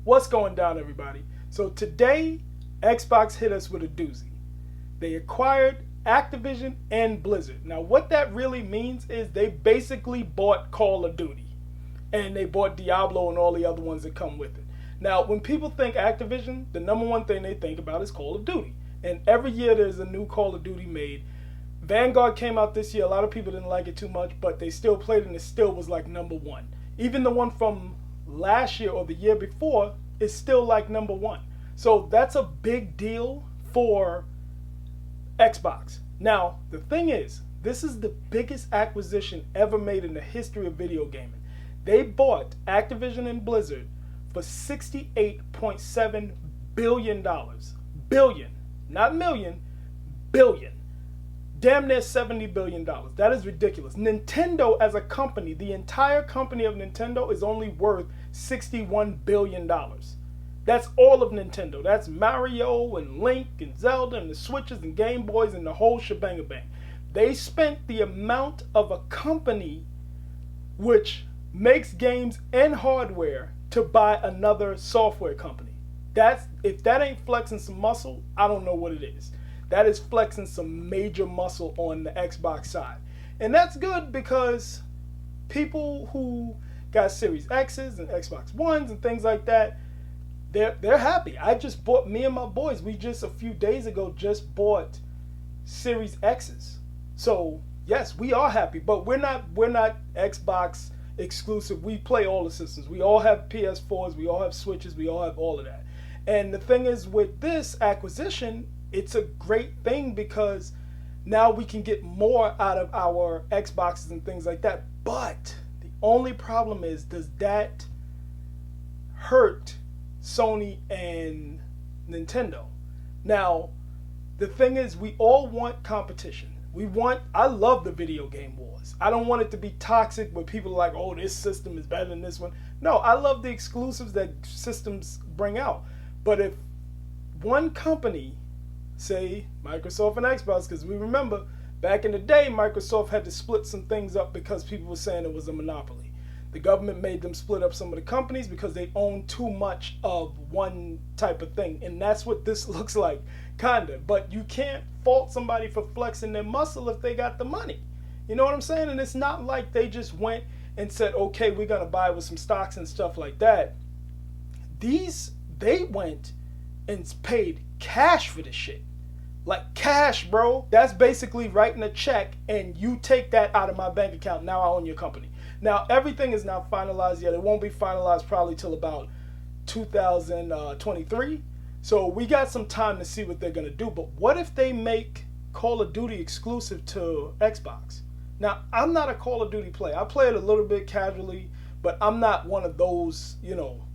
What's going down, everybody? So today, Xbox hit us with a doozy. They acquired Activision and Blizzard. Now, what that really means is they basically bought Call of Duty. And they bought Diablo and all the other ones that come with it. Now, when people think Activision, the number one thing they think about is Call of Duty. And every year there's a new Call of Duty made. Vanguard came out this year. A lot of people didn't like it too much, but they still played it and it still was like number one. Even the one from last year or the year before is still like number one. So that's a big deal for Xbox. Now, the thing is, this is the biggest acquisition ever made in the history of video gaming. They bought Activision and Blizzard for $68.7 billion. Billion. Not million, billion. Damn near $70 billion. That is ridiculous. Nintendo as a company, the entire company of Nintendo is only worth $61 billion. That's all of Nintendo. That's Mario and Link and Zelda and the Switches and Game Boys and the whole shebang bang. They spent the amount of a company which makes games and hardware to buy another software company. If that ain't flexing some muscle, I don't know what it is. That is flexing some major muscle on the Xbox side. And that's good because people who got Series X's and Xbox Ones and things like that, they're happy. I just bought, me and my boys, we just a few days ago just bought Series X's. So yes, we are happy, but we're not Xbox exclusive. We play all the systems. We all have PS4s, we all have Switches, we all have all of that. And the thing is, with this acquisition, it's a great thing because now we can get more out of our Xboxes and things like that. But the only problem is, does that hurt Sony and Nintendo? Now, the thing is, we all want competition. I love the video game wars. I don't want it to be toxic where people are like, oh, this system is better than this one. No, I love the exclusives that systems bring out. But if one company, say Microsoft and Xbox, because we remember back in the day, Microsoft had to split some things up because people were saying it was a monopoly. The government made them split up some of the companies because they own too much of one type of thing. And that's what this looks like, kinda. But you can't fault somebody for flexing their muscle if they got the money. You know what I'm saying? And it's not like they just went and said, okay, we're going to buy with some stocks and stuff like that. They went and paid cash for this shit. Like cash, bro. That's basically writing a check and you take that out of my bank account. Now I own your company. Now everything is not finalized yet. It won't be finalized probably till about 2023. So we got some time to see what they're going to do. But what if they make Call of Duty exclusive to Xbox? Now, I'm not a Call of Duty player. I play it a little bit casually, but I'm not one of those,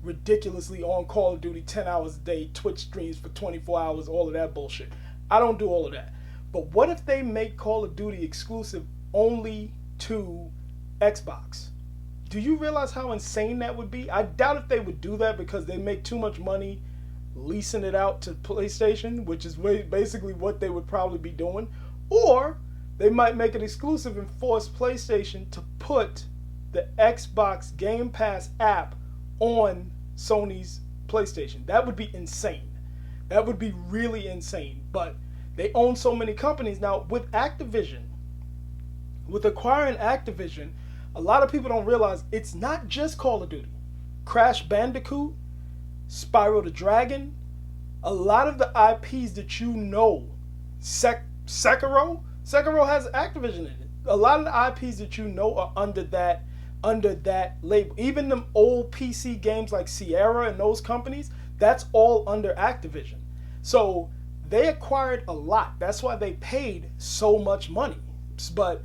ridiculously on Call of Duty 10 hours a day, Twitch streams for 24 hours, all of that bullshit. I don't do all of that. But what if they make Call of Duty exclusive only to Xbox? Do you realize how insane that would be? I doubt if they would do that because they make too much money leasing it out to PlayStation, which is basically what they would probably be doing. Or they might make it exclusive and force PlayStation to put the Xbox Game Pass app on Sony's PlayStation. That would be insane. That would be really insane. But they own so many companies. Now, with Activision, with acquiring Activision, a lot of people don't realize it's not just Call of Duty. Crash Bandicoot, Spyro the Dragon, a lot of the IPs that you know, Sekiro has Activision in it. A lot of the IPs that you know are under that label. Even them old PC games like Sierra and those companies, that's all under Activision. So they acquired a lot. That's why they paid so much money. But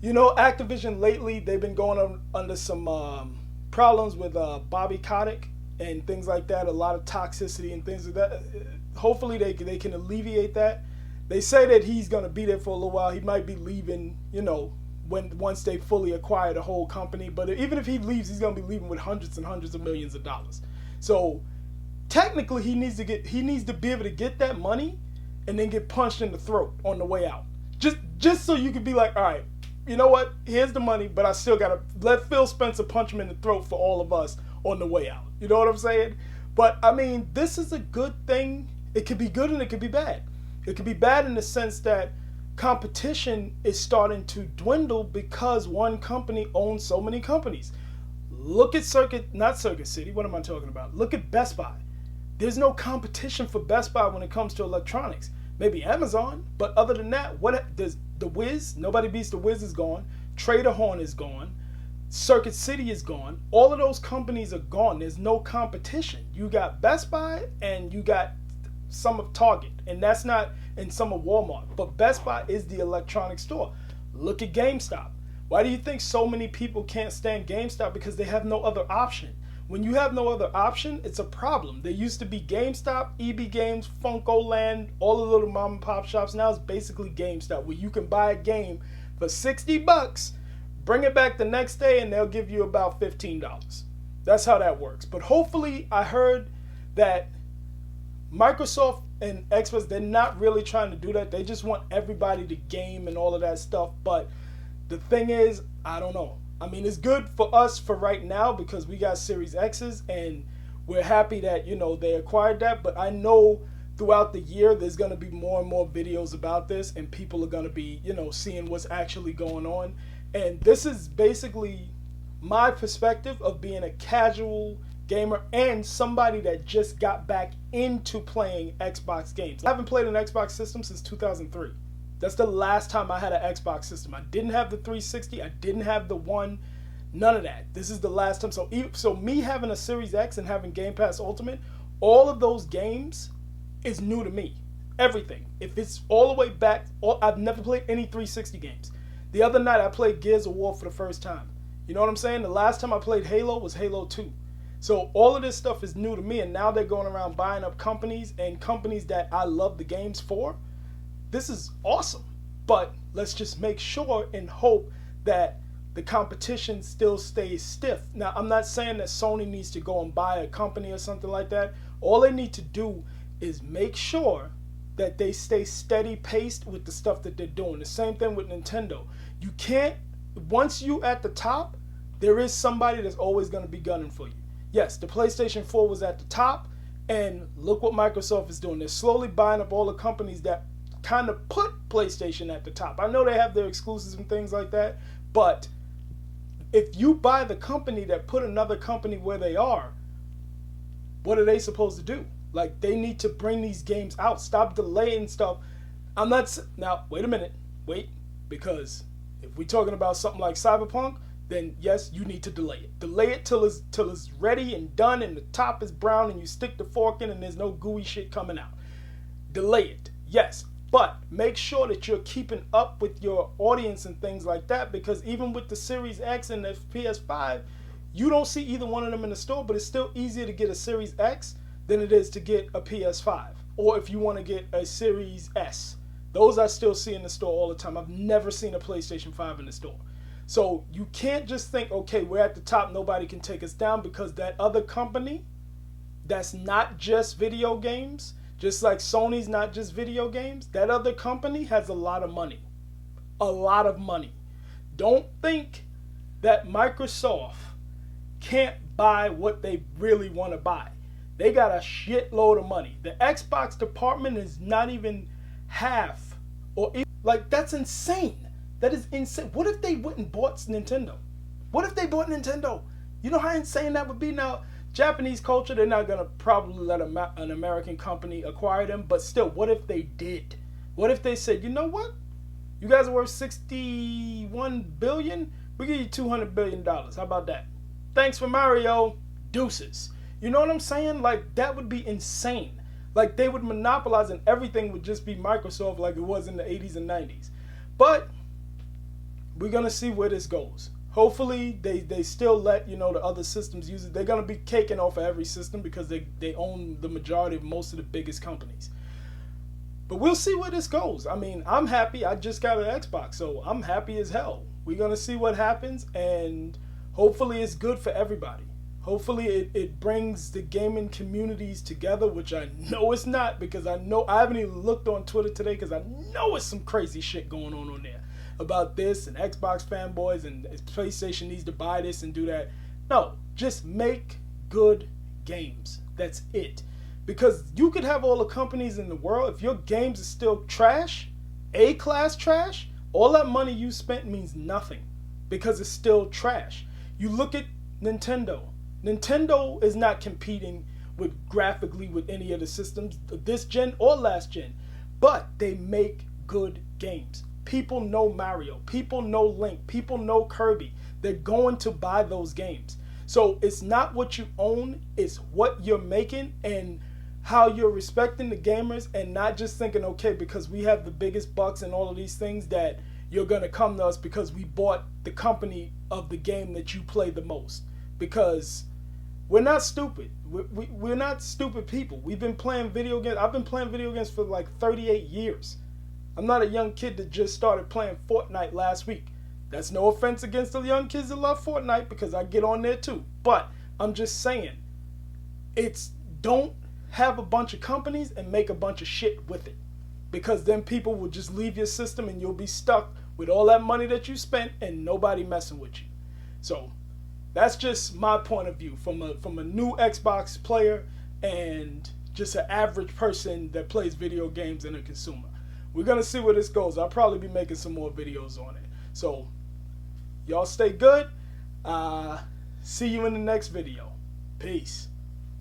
Activision lately, they've been going under some problems with Bobby Kotick and things like that. A lot of toxicity and things like that. Hopefully they can alleviate that. They say that he's going to be there for a little while. He might be leaving, once they fully acquire the whole company. But even if he leaves, he's going to be leaving with hundreds and hundreds of millions of dollars. So technically, he needs to be able to get that money and then get punched in the throat on the way out. Just so you could be like, all right, you know what? Here's the money, but I still got to let Phil Spencer punch him in the throat for all of us on the way out. You know what I'm saying? But I mean, this is a good thing. It could be good and it could be bad. It could be bad in the sense that competition is starting to dwindle because one company owns so many companies. Look at not Circuit City. What am I talking about? Look at Best Buy. There's no competition for Best Buy when it comes to electronics. Maybe Amazon, but other than that, what does the Wiz? Nobody beats the Wiz is gone. Trader Horn is gone. Circuit City is gone. All of those companies are gone. There's no competition. You got Best Buy and you got some of Target, and that's not in some of Walmart. But Best Buy is the electronic store. Look at GameStop. Why do you think so many people can't stand GameStop? Because they have no other option. When you have no other option, it's a problem. There used to be GameStop, EB Games, Funko Land, all the little mom and pop shops. Now it's basically GameStop, where you can buy a game for $60, bring it back the next day, and they'll give you about $15. That's how that works. But hopefully, I heard that Microsoft and Xbox, they're not really trying to do that. They just want everybody to game and all of that stuff. But the thing is, I don't know. I mean, it's good for us for right now because we got Series X's and we're happy that, they acquired that. But I know throughout the year there's going to be more and more videos about this and people are going to be, seeing what's actually going on. And this is basically my perspective of being a casual gamer and somebody that just got back into playing Xbox games. I haven't played an Xbox system since 2003. That's the last time I had an Xbox system. I didn't have the 360. I didn't have the One. None of that. This is the last time. So me having a Series X and having Game Pass Ultimate, all of those games is new to me. Everything. If it's all the way back, I've never played any 360 games. The other night I played Gears of War for the first time. You know what I'm saying? The last time I played Halo was Halo 2. So all of this stuff is new to me, and now they're going around buying up companies and companies that I love the games for. This is awesome, but let's just make sure and hope that the competition still stays stiff. Now, I'm not saying that Sony needs to go and buy a company or something like that. All they need to do is make sure that they stay steady paced with the stuff that they're doing. The same thing with Nintendo. You can't, once you at the top, there is somebody that's always going to be gunning for you. Yes, the PlayStation 4 was at the top, and look what Microsoft is doing. They're slowly buying up all the companies that kind of put PlayStation at the top. I know they have their exclusives and things like that, but if you buy the company that put another company where they are, what are they supposed to do? Like, they need to bring these games out. Stop delaying stuff. Now, wait a minute. Wait, because if we're talking about something like Cyberpunk, then yes, you need to delay it. Delay it till it's ready and done and the top is brown and you stick the fork in and there's no gooey shit coming out. Delay it, yes. But make sure that you're keeping up with your audience and things like that, because even with the Series X and the PS5, you don't see either one of them in the store, but it's still easier to get a Series X than it is to get a PS5. Or if you want to get a Series S. Those I still see in the store all the time. I've never seen a PlayStation 5 in the store. So you can't just think, okay, we're at the top, nobody can take us down, because that other company that's not just video games, just like Sony's not just video games, that other company has a lot of money. A lot of money. Don't think that Microsoft can't buy what they really want to buy. They got a shitload of money. The Xbox department is not even half, or even, like, that's insane. That is insane. What if they went and bought Nintendo? What if they bought Nintendo? You know how insane that would be? Now, Japanese culture, they're not going to probably let an American company acquire them. But still, what if they did? What if they said, you know what? You guys are worth $61 billion. We give you $200 billion. How about that? Thanks for Mario. Deuces. You know what I'm saying? Like, that would be insane. Like, they would monopolize and everything would just be Microsoft like it was in the 80s and 90s. But we're going to see where this goes. Hopefully, they still let, the other systems use it. They're going to be caking off of every system because they own the majority of most of the biggest companies. But we'll see where this goes. I mean, I'm happy. I just got an Xbox, so I'm happy as hell. We're going to see what happens, and hopefully it's good for everybody. Hopefully it brings the gaming communities together, which I know it's not, because I haven't even looked on Twitter today because I know it's some crazy shit going on there about this and Xbox fanboys and PlayStation needs to buy this and do that. No, just make good games. That's it. Because you could have all the companies in the world. If your games are still trash, A-class trash, all that money you spent means nothing because it's still trash. You look at Nintendo. Nintendo is not competing with graphically with any of the systems this gen or last gen, but they make good games. People know Mario, people know Link, people know Kirby. They're going to buy those games. So it's not what you own, it's what you're making and how you're respecting the gamers, and not just thinking, okay, because we have the biggest bucks and all of these things, that you're going to come to us because we bought the company of the game that you play the most. Because we're not stupid. We're not stupid people. We've been playing video games. I've been playing video games for like 38 years. I'm not a young kid that just started playing Fortnite last week. That's no offense against the young kids that love Fortnite, because I get on there too. But I'm just saying, don't have a bunch of companies and make a bunch of shit with it, because then people will just leave your system and you'll be stuck with all that money that you spent and nobody messing with you. So that's just my point of view from a new Xbox player and just an average person that plays video games and a consumer. We're gonna see where this goes. I'll probably be making some more videos on it. So y'all stay good. See you in the next video. Peace.